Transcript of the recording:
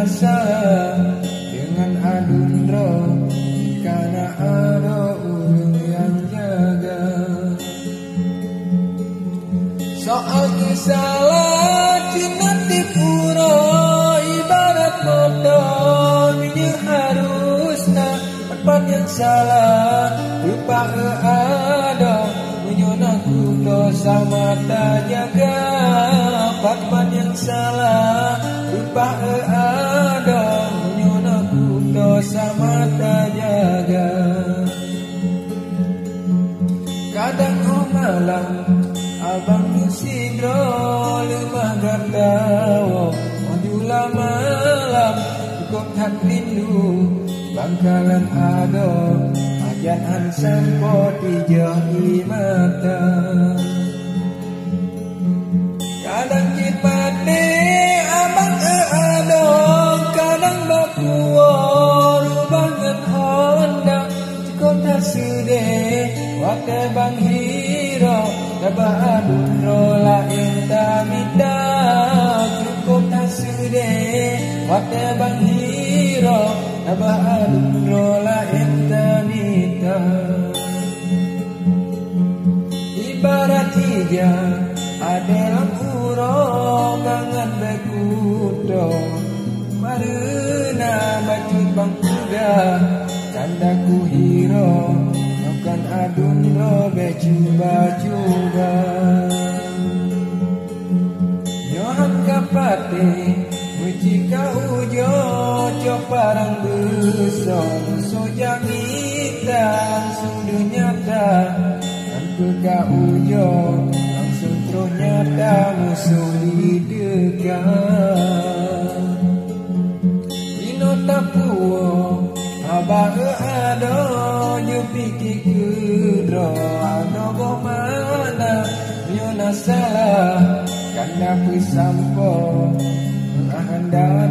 salah dengan adundro karena ada urang yang jaga. Soal kisah cinta tipuro ibarat motor minyak harusna tempat yang salah lupa ada menyonaku dosa mata jaga. Tempat yang salah lupa ada menyonaku dosa mata jaga. Kadang malam abang sidro lemah gardawo majulah malam cukup hak rindu bangkalan ado ajan sampo dijai mata. Kadang cipate abang ado kadang bakuo rubangan Honda cukup tak sude waktu bang hero Dabah adundro lain tamita cukup tak sude waktu bang hero Dabah adundro lain tamita. Ibarat hija adalah uro bangan bekudo maruna bacut bang kuda candaku hero bukan adundro becuba-cuba. Nyohan kapate mucika ujo cok parang besong sojak kita langsung dunyata tanpa ka ujo langsung ternyata musuh didekat. Dino tapuo abang ado nyupiki kudro ado bomana nyona salah karena pisampo anda